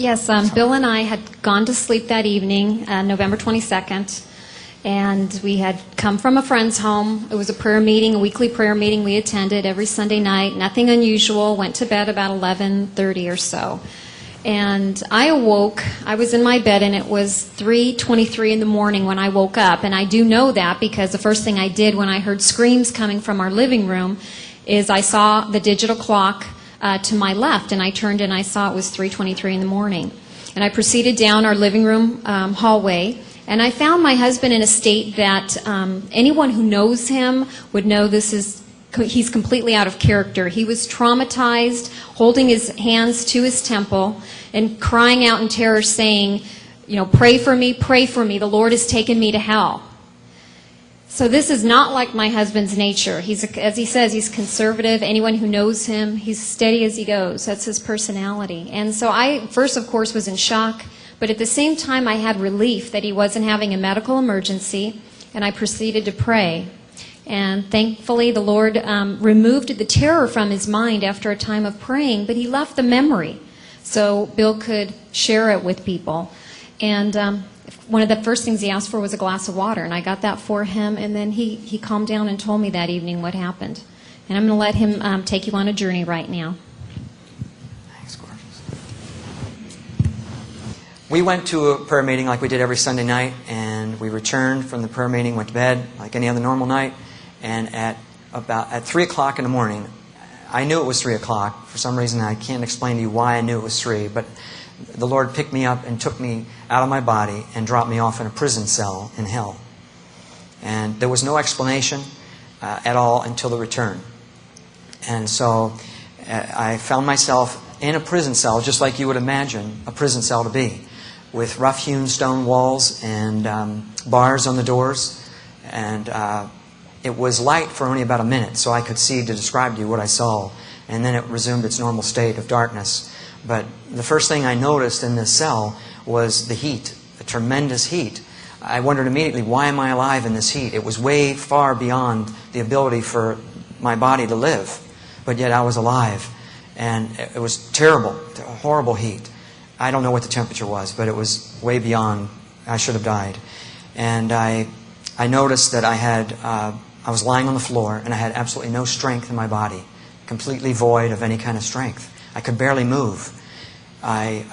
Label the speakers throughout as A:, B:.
A: Yes, Bill and I had gone to sleep that evening, November 22nd, and we had come from a friend's home. It was a prayer meeting, a weekly prayer meeting we attended every Sunday night. Nothing unusual. Went to bed about 11:30 or so. And I awoke. I was in my bed, and it was 3:23 in the morning when I woke up. And I do know that because the first thing I did when I heard screams coming from our living room is I saw the digital clock to my left, and I turned and I saw it was 3:23 in the morning. And I proceeded down our living room hallway, and I found my husband in a state that anyone who knows him would know he's completely out of character. He was traumatized, holding his hands to his temple and crying out in terror saying, pray for me, the Lord has taken me to hell. So this is not like my husband's nature. As he says, he's conservative. Anyone who knows him, he's steady as he goes. That's his personality. And so I first, of course, was in shock, but at the same time I had relief that he wasn't having a medical emergency, and I proceeded to pray. And thankfully the Lord removed the terror from his mind after a time of praying, but he left the memory so Bill could share it with people. And one of the first things he asked for was a glass of water, and I got that for him, and then he calmed down and told me that evening what happened. And I'm going to let him take you on a journey right now.
B: Thanks, gorgeous. We went to a prayer meeting like we did every Sunday night, and we returned from the prayer meeting, went to bed like any other normal night, and at 3 o'clock in the morning, I knew it was 3 o'clock. For some reason, I can't explain to you why I knew it was 3, but the Lord picked me up and took me out of my body and dropped me off in a prison cell in hell. And there was no explanation at all until the return. And so I found myself in a prison cell, just like you would imagine a prison cell to be, with rough-hewn stone walls and bars on the doors. And it was light for only about a minute, so I could see to describe to you what I saw. And then it resumed its normal state of darkness. But the first thing I noticed in this cell was the heat, the tremendous heat. I wondered immediately, why am I alive in this heat? It was way far beyond the ability for my body to live, but yet I was alive. And it was terrible, horrible heat. I don't know what the temperature was, but it was way beyond, I should have died. And I noticed that I was lying on the floor, and I had absolutely no strength in my body, completely void of any kind of strength. I could barely move. I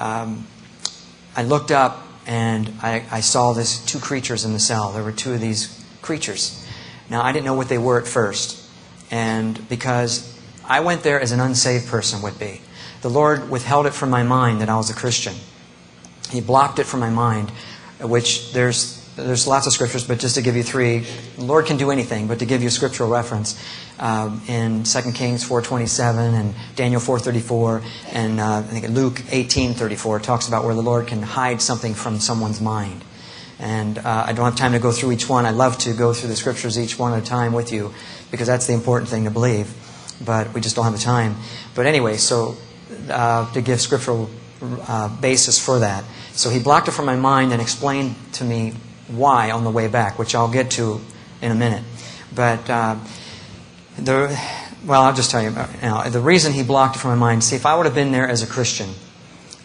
B: looked up, and I saw these two creatures in the cell. There were two of these creatures. Now, I didn't know what they were at first, and because I went there as an unsaved person would be. The Lord withheld it from my mind that I was a Christian. He blocked it from my mind, which there's lots of scriptures, but just to give you three, the Lord can do anything, but to give you a scriptural reference, in 2 Kings 4:27 and Daniel 4:34 and I think Luke 18:34 talks about where the Lord can hide something from someone's mind. And I don't have time to go through each one. I love to go through the scriptures each one at a time with you, because that's the important thing to believe, but we just don't have the time. But anyway, so to give scriptural basis for that. So he blocked it from my mind and explained to me why on the way back, which I'll get to in a minute. But I'll just tell you now. The reason he blocked it from my mind, see, if I would have been there as a Christian,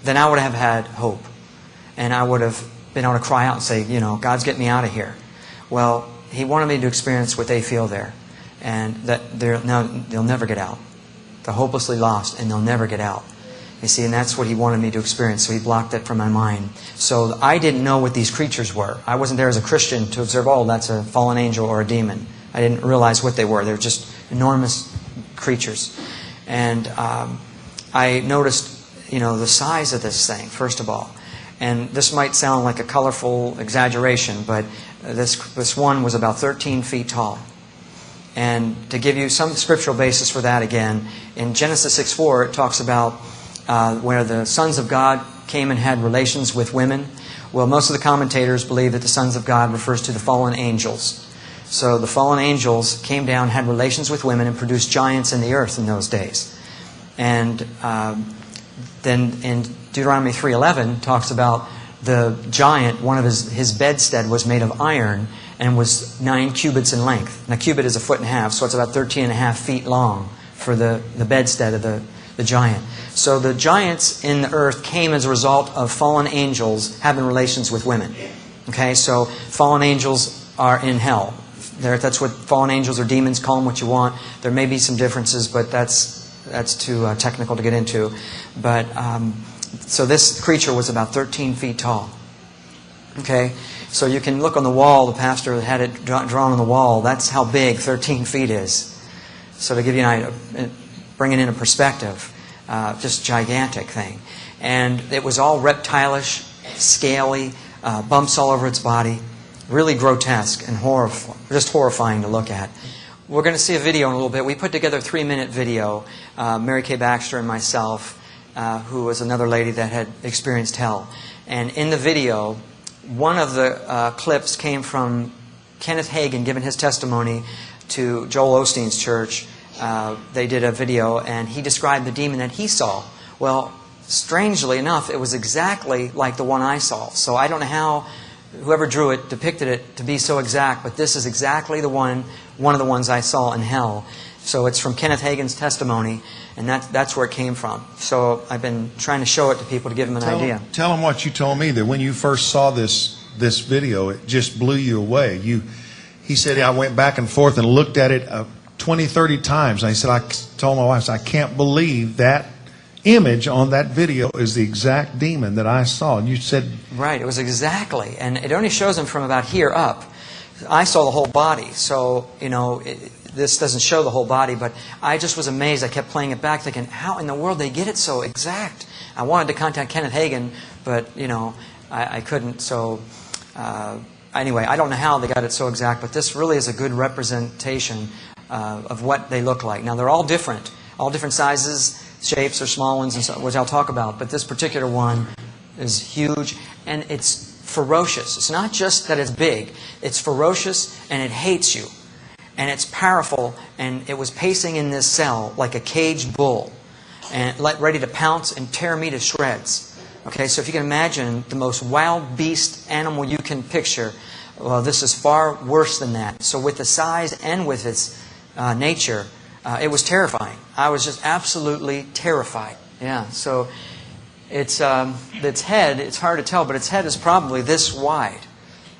B: then I would have had hope. And I would have been able to cry out and say, God's getting me out of here. Well, he wanted me to experience what they feel there. And that they'll never get out. They're hopelessly lost, and they'll never get out. You see, and that's what he wanted me to experience, so he blocked that from my mind. So I didn't know what these creatures were. I wasn't there as a Christian to observe, that's a fallen angel or a demon. I didn't realize what they were. They were just enormous creatures. And I noticed, the size of this thing, first of all. And this might sound like a colorful exaggeration, but this one was about 13 feet tall. And to give you some scriptural basis for that again, in Genesis 6:4 it talks about where the sons of God came and had relations with women. Well, most of the commentators believe that the sons of God refers to the fallen angels. So the fallen angels came down, had relations with women, and produced giants in the earth in those days. And then in Deuteronomy 3:11 talks about the giant, one of his bedstead was made of iron and was 9 cubits in length. Now, cubit is 1.5 feet, so it's about 13.5 feet long for the bedstead of the the giant. So the giants in the earth came as a result of fallen angels having relations with women. Okay, so fallen angels are in hell. That's what fallen angels or demons, call them what you want. There may be some differences, but that's too technical to get into. But so this creature was about 13 feet tall. Okay, so you can look on the wall. The pastor had it drawn on the wall. That's how big 13 feet is. So to give you an idea, bring it into perspective, just gigantic thing. And it was all reptilish, scaly, bumps all over its body. Really grotesque and just horrifying to look at. We're going to see a video in a little bit. We put together a 3-minute video, Mary Kay Baxter and myself, who was another lady that had experienced hell. And in the video, one of the clips came from Kenneth Hagin giving his testimony to Joel Osteen's church. They did a video, and he described the demon that he saw. Well, strangely enough, it was exactly like the one I saw. So I don't know how whoever drew it depicted it to be so exact, but this is exactly the one of the ones I saw in hell. So it's from Kenneth Hagin's testimony, and that's where it came from. So I've been trying to show it to people to give them an idea.
C: Tell them what you told me, that when you first saw this video, it just blew you away. He said, I went back and forth and looked at it 20, 30 times. And he said, I told my wife, I can't believe that image on that video is the exact demon that I saw. And you said...
B: Right, it was exactly. And it only shows him from about here up. I saw the whole body. So, this doesn't show the whole body, but I just was amazed. I kept playing it back thinking, how in the world they get it so exact? I wanted to contact Kenneth Hagin, but, I couldn't. So, anyway, I don't know how they got it so exact, but this really is a good representation of what they look like. Now, they're all different sizes, shapes, or small ones, and so, which I'll talk about. But this particular one is huge, and it's ferocious. It's not just that it's big. It's ferocious, and it hates you. And it's powerful, and it was pacing in this cell like a caged bull, and ready to pounce and tear me to shreds. Okay, so if you can imagine the most wild beast animal you can picture, well, this is far worse than that. So with the size and with its nature, it was terrifying. I was just absolutely terrified. Yeah, so its head, it's hard to tell, but its head is probably this wide.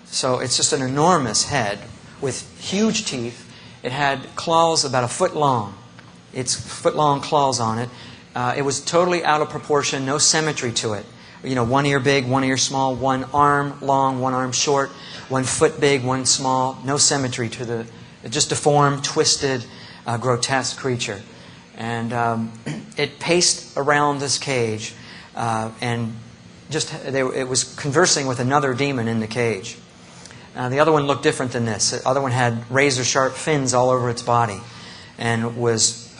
B: So it's just an enormous head with huge teeth. It had claws about a foot long. It's foot-long claws on it. It was totally out of proportion, no symmetry to it. One ear big, one ear small, one arm long, one arm short, one foot big, one small. No symmetry to the just deformed, twisted, grotesque creature. And it paced around this cage, and it was conversing with another demon in the cage. The other one looked different than this. The other one had razor-sharp fins all over its body and was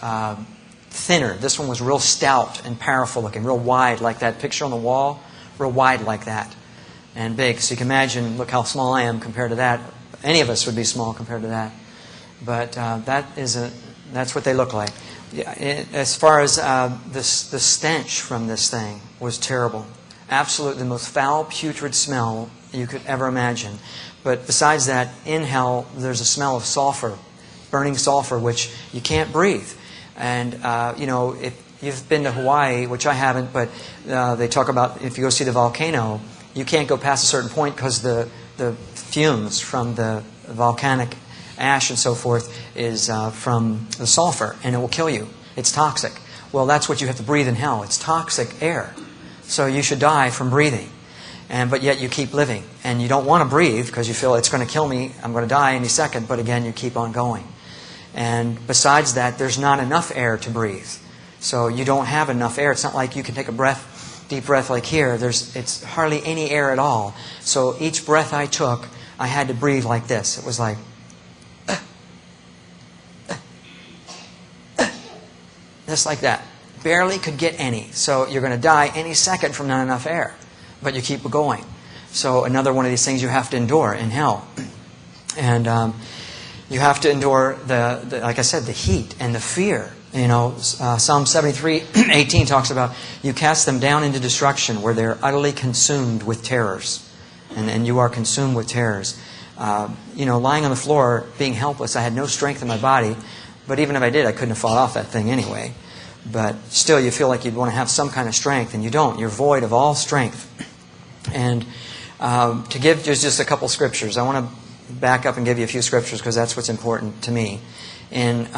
B: thinner. This one was real stout and powerful looking, real wide like that picture on the wall, real wide like that, and big. So you can imagine, look how small I am compared to that. Any of us would be small compared to that. But that's what they look like. As far as the stench from this thing was terrible. Absolutely the most foul, putrid smell you could ever imagine. But besides that, in hell, there's a smell of sulfur, burning sulfur, which you can't breathe. And, if you've been to Hawaii, which I haven't, but they talk about if you go see the volcano, you can't go past a certain point because the fumes from the volcanic ash and so forth is from the sulfur, and it will kill you. It's toxic. Well, that's what you have to breathe in hell. It's toxic air. So you should die from breathing. But yet you keep living. And you don't want to breathe because you feel it's going to kill me. I'm going to die any second. But again, you keep on going. And besides that, there's not enough air to breathe. So you don't have enough air. It's not like you can take a deep breath like here. It's hardly any air at all. So each breath I took, I had to breathe like this. It was like... just like that. Barely could get any. So you're going to die any second from not enough air. But you keep going. So another one of these things you have to endure in hell. And you have to endure, like I said, the heat and the fear. Psalm 73:18 talks about you cast them down into destruction where they're utterly consumed with terrors. And you are consumed with terrors. Lying on the floor, being helpless, I had no strength in my body. But even if I did, I couldn't have fought off that thing anyway. but still you feel like you'd want to have some kind of strength, and you don't. You're void of all strength. And to give just a couple scriptures, I want to back up and give you a few scriptures because that's what's important to me. In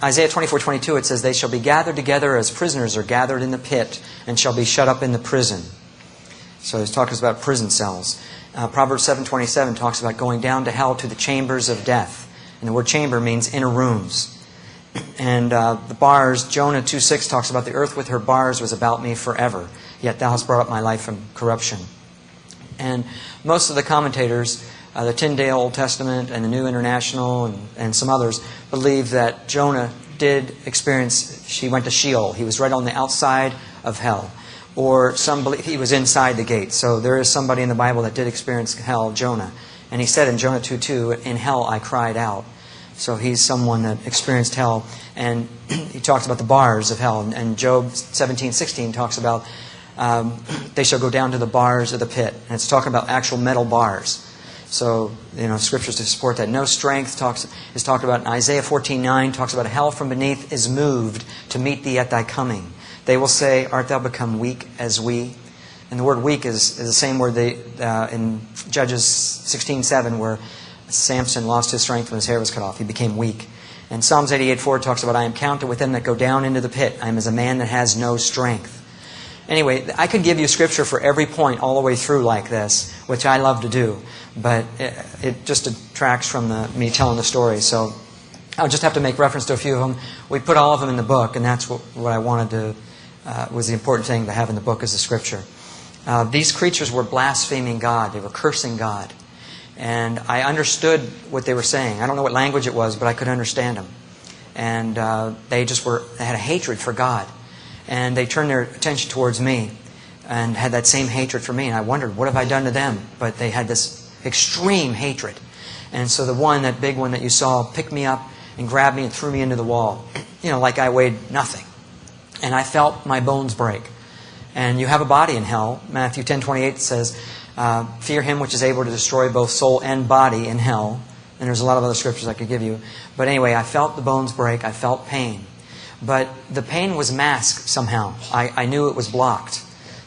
B: Isaiah 24:22, it says, "They shall be gathered together as prisoners are gathered in the pit, and shall be shut up in the prison." So he's talking about prison cells. Proverbs 7:27 talks about going down to hell, to the chambers of death. And the word chamber means inner rooms. And the bars, Jonah 2:6 talks about the earth with her bars was about me forever. Yet thou hast brought up my life from corruption. And most of the commentators, the Tyndale Old Testament and the New International and some others, believe that Jonah did experience, he went to Sheol. He was right on the outside of hell. Or some believe he was inside the gate. So there is somebody in the Bible that did experience hell, Jonah. And he said in Jonah 2:2, "In hell I cried out." So he's someone that experienced hell. And he talks about the bars of hell. And Job 17:16 talks about they shall go down to the bars of the pit. And it's talking about actual metal bars. So, scriptures to support that. No strength is talked about in Isaiah 14:9, talks about hell from beneath is moved to meet thee at thy coming. They will say, "Art thou become weak as we?" And the word weak is the same word in Judges 16:7, where Samson lost his strength when his hair was cut off. He became weak. And Psalms 88:4 talks about, "I am counted with them that go down into the pit. I am as a man that has no strength." Anyway, I could give you scripture for every point all the way through like this, which I love to do. But it just detracts from me telling the story. So I'll just have to make reference to a few of them. We put all of them in the book, and that's what I wanted to, was the important thing to have in the book is the scripture. These creatures were blaspheming God. They were cursing God. And I understood what they were saying. I don't know what language it was, but I could understand them. And they had a hatred for God. And they turned their attention towards me and had that same hatred for me. And I wondered, what have I done to them? But they had this extreme hatred. And so that big one that you saw, picked me up and grabbed me and threw me into the wall. Like I weighed nothing. And I felt my bones break. And you have a body in hell. Matthew 10:28 says, "Fear him which is able to destroy both soul and body in hell." And there's a lot of other scriptures I could give you. But anyway, I felt the bones break. I felt pain. But the pain was masked somehow. I knew it was blocked,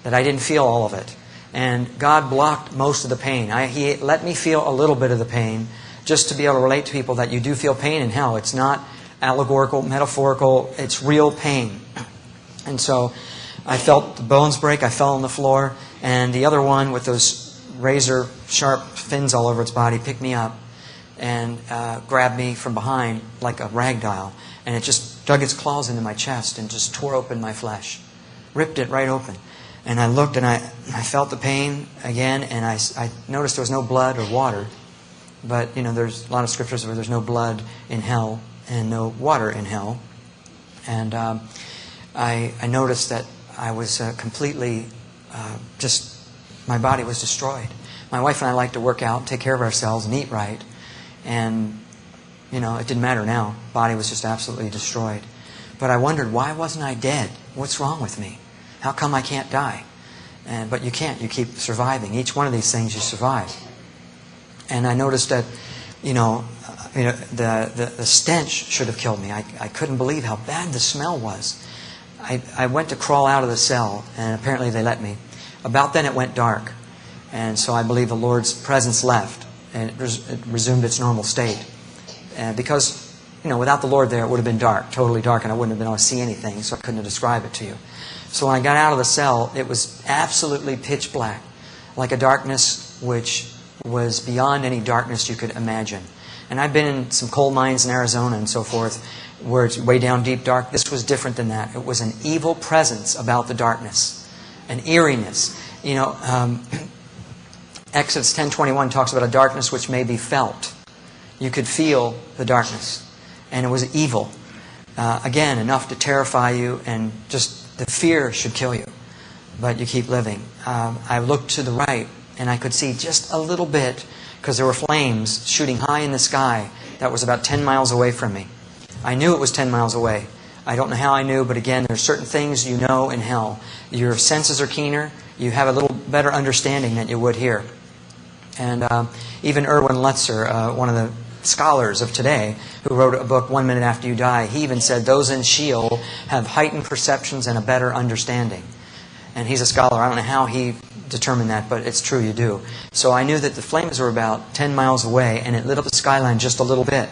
B: that I didn't feel all of it. And God blocked most of the pain. He let me feel a little bit of the pain just to be able to relate to people that you do feel pain in hell. It's not allegorical, metaphorical. It's real pain. And so I felt the bones break. I fell on the floor. And the other one with those razor sharp fins all over its body picked me up and grabbed me from behind like a rag doll. And it just dug its claws into my chest and just tore open my flesh. Ripped it right open. And I looked and I felt the pain again, and I noticed there was no blood or water. But, there's a lot of scriptures where there's no blood in hell and no water in hell. And I noticed that I was completely my body was destroyed. My wife and I like to work out, take care of ourselves, and eat right. And, it didn't matter now. Body was just absolutely destroyed. But I wondered, why wasn't I dead? What's wrong with me? How come I can't die? But you can't. You keep surviving. Each one of these things you survive. And I noticed that, the stench should have killed me. I couldn't believe how bad the smell was. I went to crawl out of the cell, and apparently they let me. About then it went dark. And so I believe the Lord's presence left, and it resumed its normal state. Because, without the Lord there, it would have been dark, totally dark, and I wouldn't have been able to see anything, so I couldn't describe it to you. So when I got out of the cell, it was absolutely pitch black, like a darkness which was beyond any darkness you could imagine. And I've been in some coal mines in Arizona and so forth, where it's way down deep dark. This was different than that. It was an evil presence about the darkness, an eeriness. Exodus 10:21 talks about a darkness which may be felt. You could feel the darkness, and it was evil. Again, enough to terrify you, and just the fear should kill you. But you keep living. I looked to the right, and I could see just a little bit, because there were flames shooting high in the sky that was about 10 miles away from me. I knew it was 10 miles away. I don't know how I knew, but again, there's certain things you know in hell. Your senses are keener. You have a little better understanding than you would here. And even Erwin Lutzer, one of the scholars of today who wrote a book, 1 Minute After You Die. He even said those in Sheol have heightened perceptions and a better understanding. And he's a scholar. I don't know how he determined that, but it's true, you do. So I knew that the flames were about 10 miles away, and it lit up the skyline just a little bit.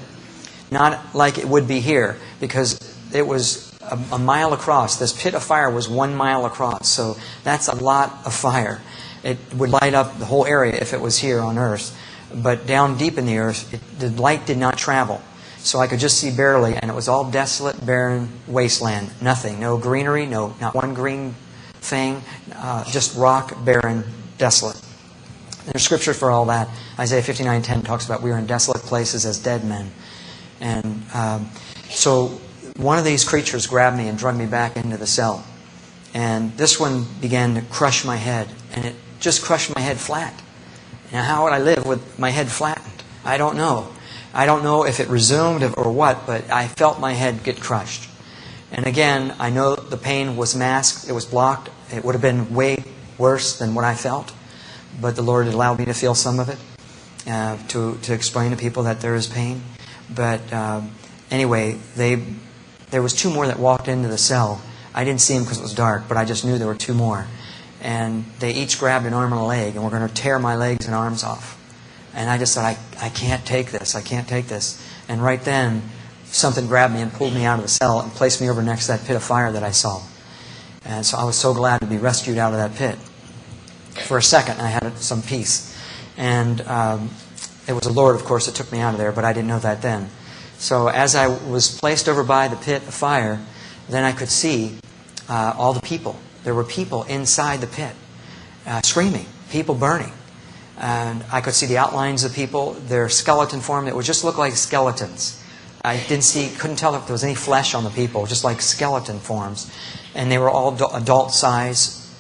B: Not like it would be here, because it was a mile across. This pit of fire was 1 mile across, so that's a lot of fire. It would light up the whole area if it was here on Earth. But down deep in the earth, the light did not travel. So I could just see barely, and it was all desolate, barren wasteland. Nothing. No greenery, not one green thing. Just rock, barren, desolate. There's scripture for all that. Isaiah 59:10 talks about we are in desolate places as dead men. And so one of these creatures grabbed me and dragged me back into the cell. And this one began to crush my head. And it just crushed my head flat. Now, how would I live with my head flattened? I don't know. I don't know if it resumed or what, but I felt my head get crushed. And again, I know the pain was masked. It was blocked. It would have been way worse than what I felt. But the Lord allowed me to feel some of it, to explain to people that there is pain. But anyway, there was 2 more that walked into the cell. I didn't see them because it was dark, but I just knew there were 2 more. And they each grabbed an arm and a leg, and were going to tear my legs and arms off. And I just thought, I can't take this. I can't take this. And right then, something grabbed me and pulled me out of the cell and placed me over next to that pit of fire that I saw. And so I was so glad to be rescued out of that pit. For a second, I had some peace. And it was the Lord, of course, that took me out of there, but I didn't know that then. So as I was placed over by the pit of fire, then I could see all the people. There were people inside the pit, screaming, people burning. And I could see the outlines of people, their skeleton form. It would just look like skeletons. I couldn't tell if there was any flesh on the people, just like skeleton forms. And they were all adult size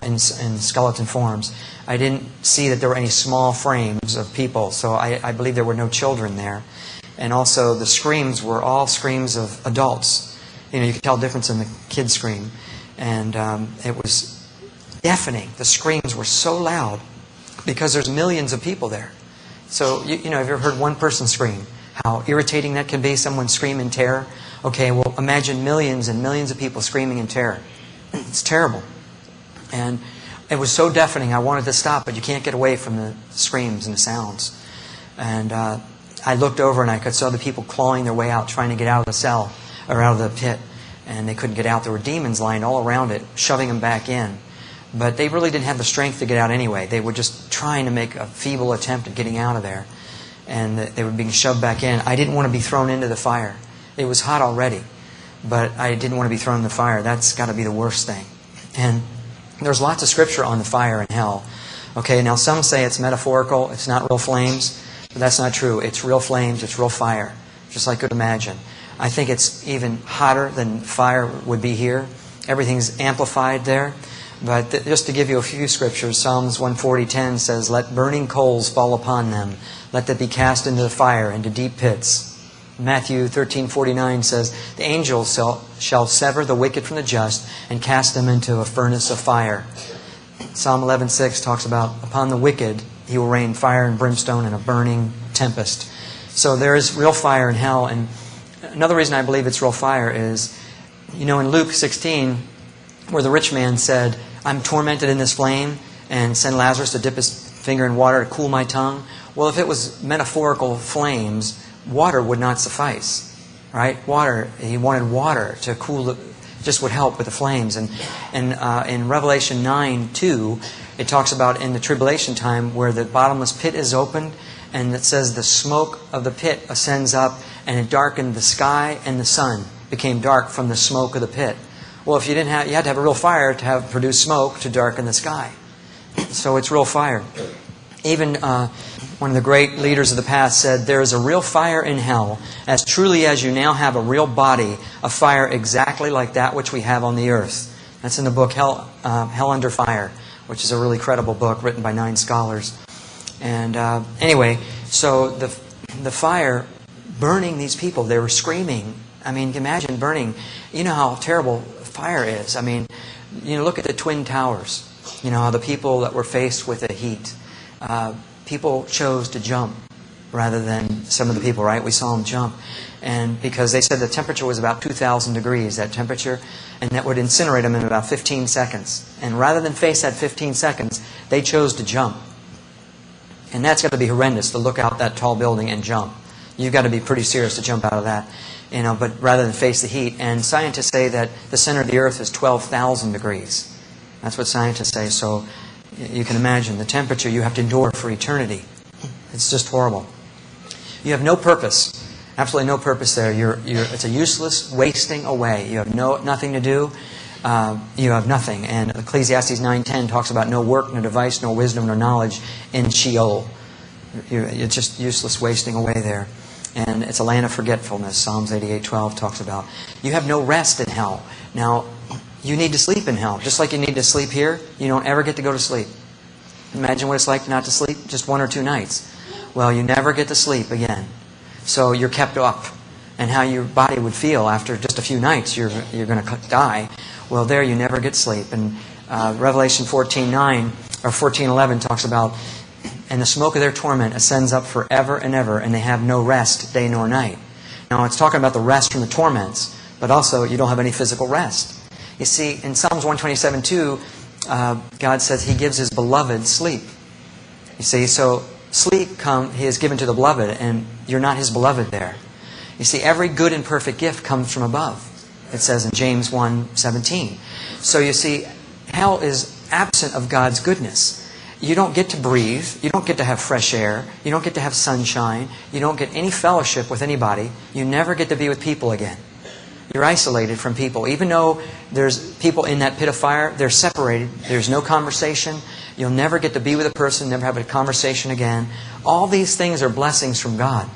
B: in skeleton forms. I didn't see that there were any small frames of people, so I believe there were no children there. And also the screams were all screams of adults. You could tell the difference in the kid scream. And it was deafening. The screams were so loud because there's millions of people there. So, have you ever heard one person scream? How irritating that can be, someone scream in terror? Okay, well, imagine millions and millions of people screaming in terror. It's terrible. And it was so deafening, I wanted to stop, but you can't get away from the screams and the sounds. And I looked over and I could see the people clawing their way out, trying to get out of the cell, or out of the pit. And they couldn't get out. There were demons lying all around it, shoving them back in. But they really didn't have the strength to get out anyway. They were just trying to make a feeble attempt at getting out of there. And they were being shoved back in. I didn't want to be thrown into the fire. It was hot already. But I didn't want to be thrown in the fire. That's got to be the worst thing. And there's lots of scripture on the fire in hell. Okay, now some say it's metaphorical. It's not real flames. But that's not true. It's real flames. It's real fire. Just like you could imagine. I think it's even hotter than fire would be here. Everything's amplified there. But just to give you a few scriptures, Psalms 140:10 says, "Let burning coals fall upon them. Let them be cast into the fire, into deep pits." Matthew 13:49 says, "The angels shall sever the wicked from the just and cast them into a furnace of fire." Psalm 11:6 talks about, "Upon the wicked he will rain fire and brimstone and a burning tempest." So there is real fire in hell. And another reason I believe it's real fire is, in Luke 16, where the rich man said, "I'm tormented in this flame, and send Lazarus to dip his finger in water to cool my tongue." Well, if it was metaphorical flames, water would not suffice, right? He wanted water to cool just would help with the flames. And in Revelation 9:2, it talks about in the tribulation time where the bottomless pit is opened, and it says the smoke of the pit ascends up, and it darkened the sky, and the sun became dark from the smoke of the pit. Well, if you had to have a real fire to produce smoke to darken the sky. So it's real fire. Even one of the great leaders of the past said, "There is a real fire in hell, as truly as you now have a real body, a fire exactly like that which we have on the earth." That's in the book Hell Under Fire, which is a really credible book written by 9 scholars. And anyway, so the fire burning these people, they were screaming. I mean, imagine burning. You know how terrible fire is. I mean, look at the Twin Towers. How the people that were faced with the heat. People chose to jump rather than some of the people, right? We saw them jump. And because they said the temperature was about 2,000 degrees, that temperature, and that would incinerate them in about 15 seconds. And rather than face that 15 seconds, they chose to jump. And that's got to be horrendous, to look out that tall building and jump. You've got to be pretty serious to jump out of that. But rather than face the heat. And scientists say that the center of the Earth is 12,000 degrees. That's what scientists say. So you can imagine the temperature you have to endure for eternity. It's just horrible. You have no purpose. Absolutely no purpose there. It's a useless wasting away. You have nothing to do. You have nothing. And Ecclesiastes 9:10 talks about no work, no device, no wisdom, no knowledge in Sheol. It's just useless wasting away there. And it's a land of forgetfulness. Psalms 88:12 talks about. You have no rest in hell. Now, you need to sleep in hell. Just like you need to sleep here, you don't ever get to go to sleep. Imagine what it's like not to sleep just 1 or 2 nights. Well, you never get to sleep again. So you're kept up. And how your body would feel after just a few nights, you're going to die. Well, there you never get sleep. And Revelation 14:9 or 14:11 talks about, and the smoke of their torment ascends up forever and ever, and they have no rest day nor night. Now, it's talking about the rest from the torments, but also you don't have any physical rest. You see, in Psalms 127:2, God says He gives His beloved sleep. You see, so sleep He is given to the beloved, and you're not His beloved there. You see, every good and perfect gift comes from above. It says in James 1:17. So you see, hell is absent of God's goodness. You don't get to breathe. You don't get to have fresh air. You don't get to have sunshine. You don't get any fellowship with anybody. You never get to be with people again. You're isolated from people. Even though there's people in that pit of fire, they're separated. There's no conversation. You'll never get to be with a person, never have a conversation again. All these things are blessings from God.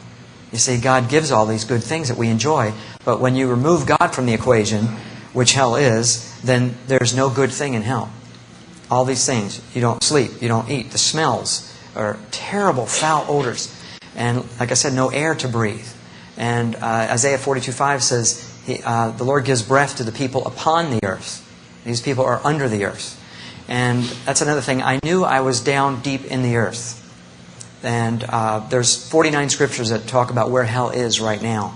B: You see, God gives all these good things that we enjoy. But when you remove God from the equation, which hell is, then there's no good thing in hell. All these things. You don't sleep. You don't eat. The smells are terrible, foul odors. And like I said, no air to breathe. And Isaiah 42:5 says, the Lord gives breath to the people upon the earth. These people are under the earth. And that's another thing. I knew I was down deep in the earth. And there's 49 scriptures that talk about where hell is right now.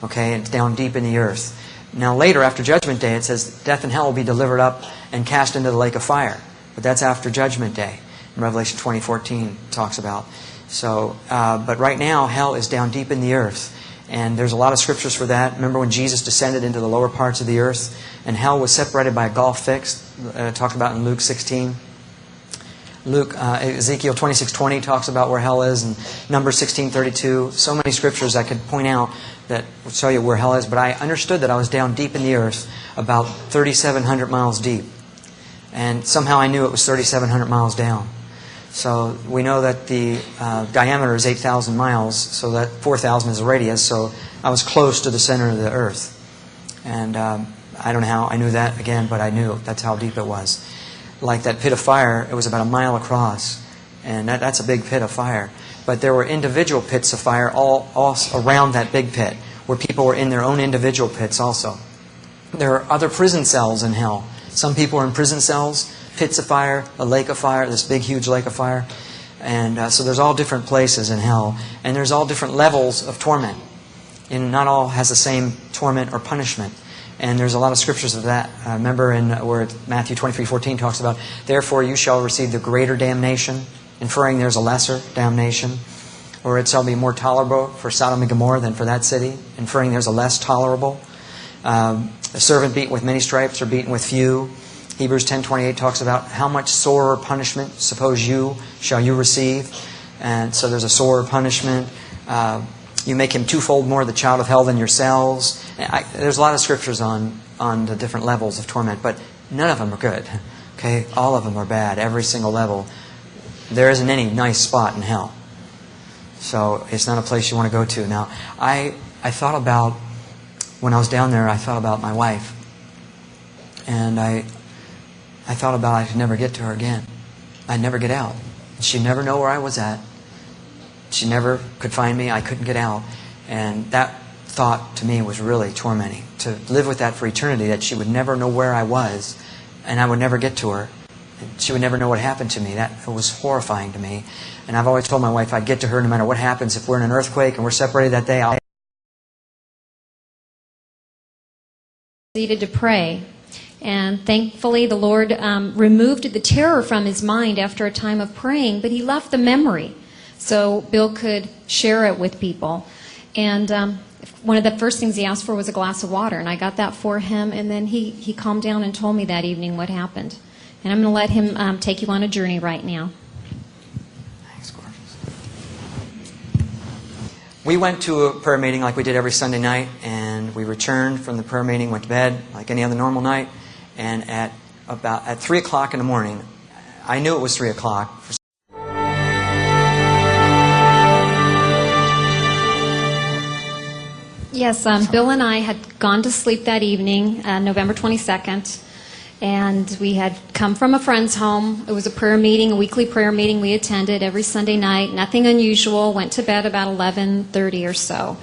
B: Okay, it's down deep in the earth. Now later, after Judgment Day, it says death and hell will be delivered up and cast into the lake of fire. But that's after Judgment Day. In Revelation 20:14 talks about. So, but right now, hell is down deep in the earth. And there's a lot of scriptures for that. Remember when Jesus descended into the lower parts of the earth and hell was separated by a gulf fixed? Talked about in Luke 16. Ezekiel 26:20 talks about where hell is, and Numbers 16:32. So many scriptures I could point out that would show you where hell is. But I understood that I was down deep in the earth, about 3,700 miles deep. And somehow I knew it was 3,700 miles down. So we know that the diameter is 8,000 miles, so that 4,000 is the radius. So I was close to the center of the earth. And I don't know how I knew that again, but I knew that's how deep it was. Like that pit of fire, it was about a mile across. And that's a big pit of fire. But there were individual pits of fire all around that big pit, where people were in their own individual pits also. There are other prison cells in hell. Some people are in prison cells, pits of fire, a lake of fire, this big, huge lake of fire. And so there's all different places in hell. And there's all different levels of torment. And not all has the same torment or punishment. And there's a lot of scriptures of that. Remember where Matthew 23:14 talks about, therefore you shall receive the greater damnation, inferring there's a lesser damnation. Or it shall be more tolerable for Sodom and Gomorrah than for that city, inferring there's a less tolerable. A servant beaten with many stripes or beaten with few. Hebrews 10:28 talks about how much sorer punishment suppose shall you receive. And so there's a sorer punishment. You make him twofold more the child of hell than yourselves. There's a lot of scriptures on the different levels of torment, but none of them are good. Okay, all of them are bad. Every single level. There isn't any nice spot in hell. So it's not a place you want to go to. Now, I thought about, when I was down there, I thought about my wife. And I thought about I could never get to her again. I'd never get out. She'd never know where I was at. She never could find me. I couldn't get out. And that thought to me was really tormenting. To live with that for eternity, that she would never know where I was and I would never get to her. she would never know what happened to me. That was horrifying to me. And I've always told my wife I'd get to her no matter what happens. If we're in an earthquake and we're separated that day, I'll
A: proceeded to pray. And thankfully, the Lord removed the terror from his mind after a time of praying, but he left the memory so Bill could share it with people. And one of the first things he asked for was a glass of water, and I got that for him, and then he calmed down and told me that evening what happened. And I'm going to let him take you on a journey right now.
B: Thanks, gorgeous. We went to a prayer meeting like we did every Sunday night, and we returned from the prayer meeting, went to bed like any other normal night, and at 3 o'clock in the morning, I knew it was 3 o'clock.
A: Yes, Bill and I had gone to sleep that evening, November 22nd, and we had come from a friend's home. It was a prayer meeting, a weekly prayer meeting we attended every Sunday night. Nothing unusual. Went to bed about 11:30 or so.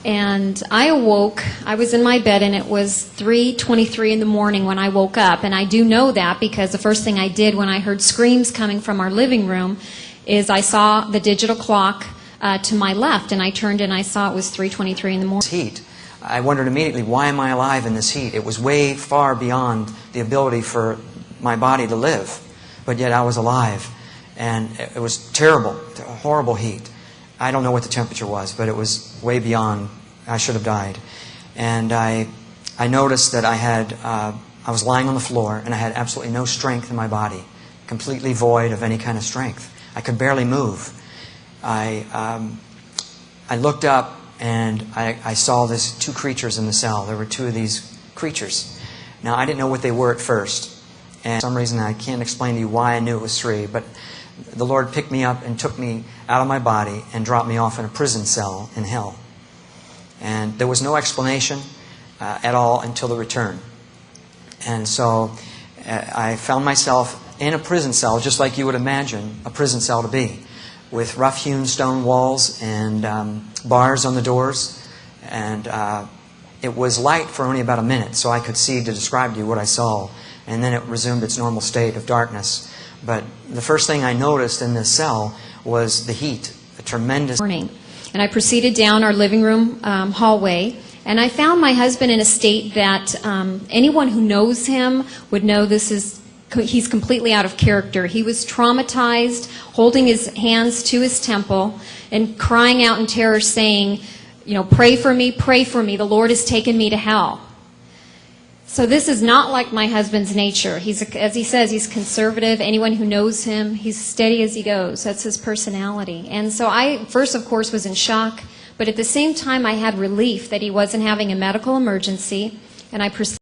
A: And I awoke. I was in my bed, and it was 3:23 in the morning when I woke up. And I do know that because the first thing I did when I heard screams coming from our living room is I saw the digital clock to my left, and I turned and I saw it was 3:23 in the morning.
B: Heat. I wondered immediately, why am I alive in this heat? It was way far beyond the ability for my body to live, but yet I was alive. And it was terrible, horrible heat. I don't know what the temperature was, but it was way beyond, I should have died. And I noticed that I was lying on the floor, and I had absolutely no strength in my body, completely void of any kind of strength. I could barely move. I looked up, and I saw these two creatures in the cell. There were two of these creatures. Now, I didn't know what they were at first. And for some reason, I can't explain to you why I knew it was three, but the Lord picked me up and took me out of my body and dropped me off in a prison cell in hell. And there was no explanation at all until the return. And so I found myself in a prison cell, just like you would imagine a prison cell to be, with rough-hewn stone walls and bars on the doors. And it was light for only about a minute, so I could see to describe to you what I saw. And then it resumed its normal state of darkness. But the first thing I noticed in this cell was the heat, a tremendous
A: morning. And I proceeded down our living room hallway, and I found my husband in a state that anyone who knows him would know he's completely out of character. He was traumatized, holding his hands to his temple and crying out in terror, saying, pray for me, the Lord has taken me to hell. So this is not like my husband's nature. As he says, he's conservative. Anyone who knows him, he's steady as he goes. That's his personality. And so I first, of course, was in shock, but at the same time I had relief that he wasn't having a medical emergency, and I proceeded